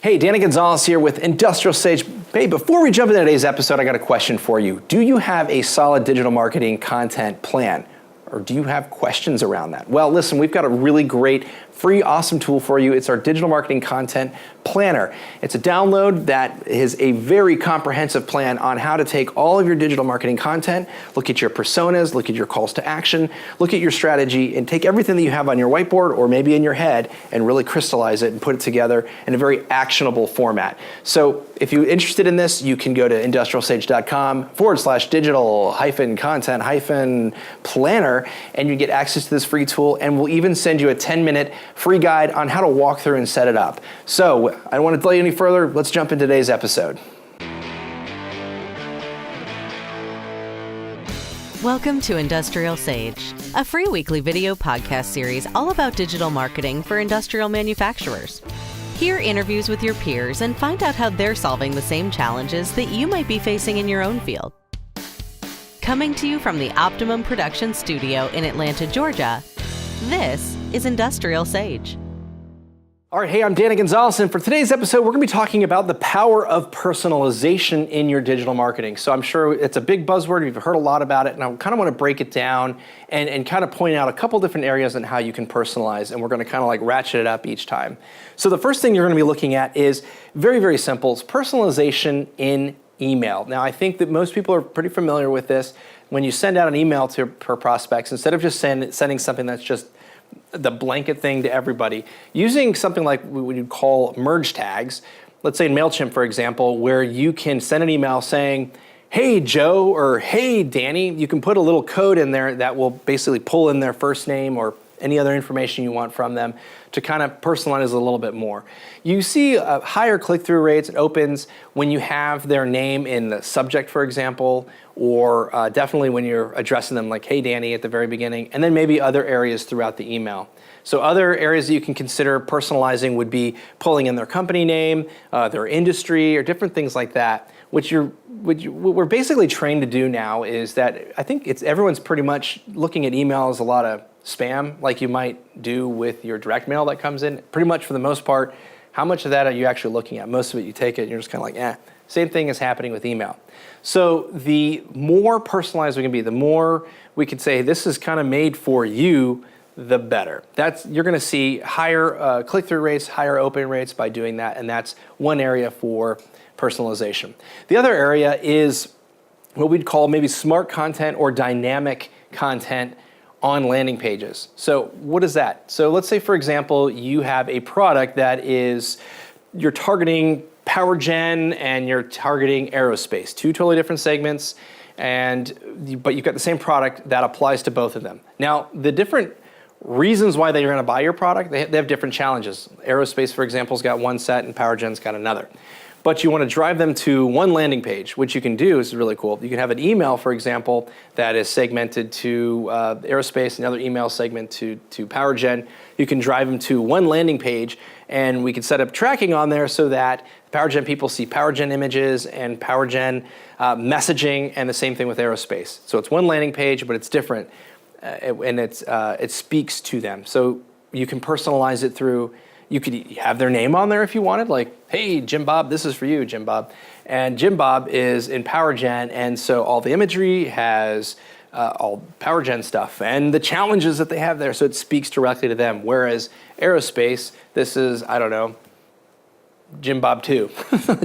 Hey, Danny Gonzalez here with IndustrialSage. Hey, before we jump into today's episode, I got a question for you. Do you have a solid digital marketing content plan? Or do you have questions around that? Well, listen, we've got a really great, free, awesome tool for you. It's our digital marketing content planner. It's a download that is a very comprehensive plan on how to take all of your digital marketing content, look at your personas, look at your calls to action, look at your strategy, and take everything that you have on your whiteboard or maybe in your head and really crystallize it and put it together in a very actionable format. So if you're interested in this, you can go to industrialsage.com/digital-content-planner, and you get access to this free tool, and we'll even send you a 10-minute free guide on how to walk through and set it up. So I don't want to delay any further. Let's jump into today's episode. Welcome to Industrial Sage, a free weekly video podcast series all about digital marketing for industrial manufacturers. Hear interviews with your peers and find out how they're solving the same challenges that you might be facing in your own field. Coming to you from the Optimum Production Studio in Atlanta, Georgia, this is Industrial Sage. All right, hey, I'm Danny Gonzalez, and for today's episode, we're going to be talking about the power of personalization in your digital marketing. So I'm sure it's a big buzzword. You've heard a lot about it, and I kind of want to break it down and kind of point out a couple different areas on how you can personalize, and we're going to kind of like ratchet it up each time. So the first thing you're going to be looking at is very, very simple. It's personalization in email. Now, I think that most people are pretty familiar with this. When you send out an email to prospects, instead of just sending something that's just the blanket thing to everybody, using something like what you'd call merge tags, let's say in MailChimp, for example, where you can send an email saying, hey, Joe, or hey, Danny, you can put a little code in there that will basically pull in their first name or any other information you want from them to kind of personalize it a little bit more. You see higher click-through rates and opens when you have their name in the subject, for example, or definitely when you're addressing them like, hey, Danny, at the very beginning, and then maybe other areas throughout the email. So other areas that you can consider personalizing would be pulling in their company name, their industry, or different things like that, what we're basically trained to do now is that I think everyone's pretty much looking at email as a lot of spam, like you might do with your direct mail that comes in. Pretty much for the most part, how much of that are you actually looking at? Most of it you take it and you're just kind of like, eh. Same thing is happening with email. So the more personalized we can be, the more we can say this is kind of made for you, the better. You're going to see higher click-through rates, higher open rates by doing that, and that's one area for personalization. The other area is what we'd call maybe smart content or dynamic content on landing pages. So what is that? So let's say, for example, you have a product that you're targeting power gen and you're targeting aerospace, two totally different segments, but you've got the same product that applies to both of them. Now, the different reasons why they're going to buy your product, they have different challenges. Aerospace, for example, has got one set and power gen's got another. But you want to drive them to one landing page, which you can do, is really cool. You can have an email, for example, that is segmented to aerospace, another email segment to power gen. You can drive them to one landing page, and we can set up tracking on there so that power gen people see power gen images and power gen messaging, and the same thing with aerospace. So it's one landing page, but it's different, and it speaks to them. So you can personalize it through. You could have their name on there if you wanted, like, hey, Jim Bob, this is for you, Jim Bob. And Jim Bob is in Power Gen, and so all the imagery has all Power Gen stuff and the challenges that they have there, so it speaks directly to them. Whereas aerospace, this is, I don't know, Jim Bob 2.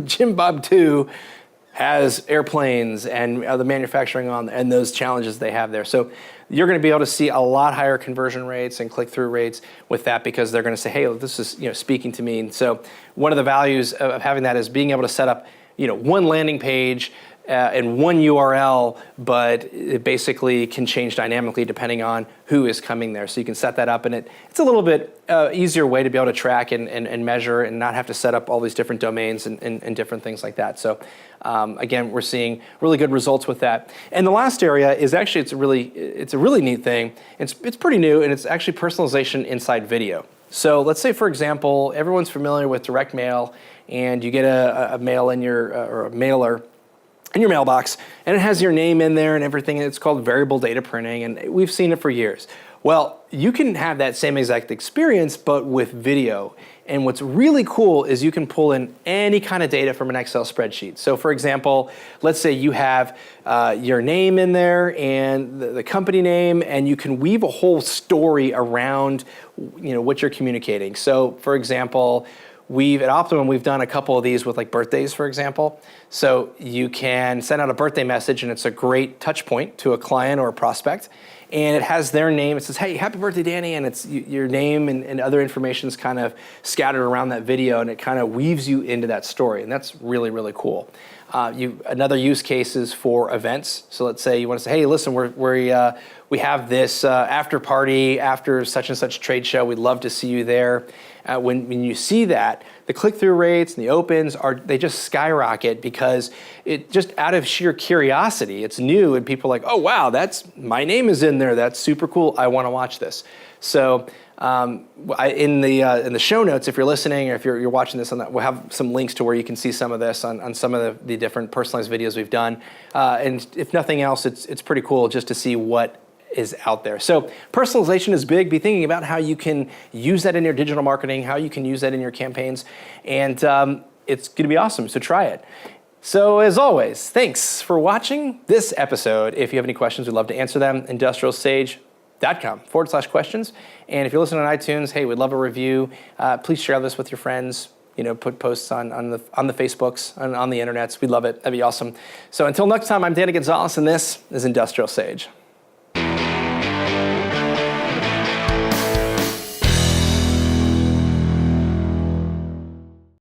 Jim Bob 2 has airplanes and the manufacturing on and those challenges they have there. So you're going to be able to see a lot higher conversion rates and click-through rates with that, because they're going to say, hey, this is speaking to me. And so one of the values of having that is being able to set up one landing page and one URL, but it basically can change dynamically depending on who is coming there. So you can set that up, and it's a little bit easier way to be able to track and measure and not have to set up all these different domains and different things like that. So again, we're seeing really good results with that. And the last area is actually, it's a really neat thing. It's pretty new, and it's actually personalization inside video. So let's say, for example, everyone's familiar with direct mail, and you get a mail in or a mailer in your mailbox, and it has your name in there and everything, and it's called variable data printing, and we've seen it for years. Well, you can have that same exact experience, but with video. And what's really cool is you can pull in any kind of data from an Excel spreadsheet. So for example, let's say you have your name in there and the company name, and you can weave a whole story around what you're communicating. So for example, at Optimum, we've done a couple of these with like birthdays, for example. So you can send out a birthday message, and it's a great touch point to a client or a prospect. And it has their name. It says, hey, happy birthday, Danny. And it's your name and other information is kind of scattered around that video, and it kind of weaves you into that story. And that's really, really cool. Another use case is for events. So let's say you want to say, hey, listen, we have this after party after such and such trade show. We'd love to see you there. When you see that, the click-through rates and the opens they just skyrocket because it just out of sheer curiosity, it's new and people are like, oh wow, my name is in there. That's super cool. I want to watch this. So in the show notes, if you're listening or if you're watching this, we'll have some links to where you can see some of this on some of the different personalized videos we've done. And if nothing else, it's pretty cool just to see what is out there. So personalization is big. Be thinking about how you can use that in your digital marketing, how you can use that in your campaigns, and it's going to be awesome. So try it. So as always, thanks for watching this episode. If you have any questions, we'd love to answer them. IndustrialSage.com/questions. And if you're listening on iTunes, hey, we'd love a review. Please share this with your friends. Put posts on the Facebooks, on the internets. We'd love it. That'd be awesome. So until next time, I'm Danny Gonzalez, and this is Industrial Sage.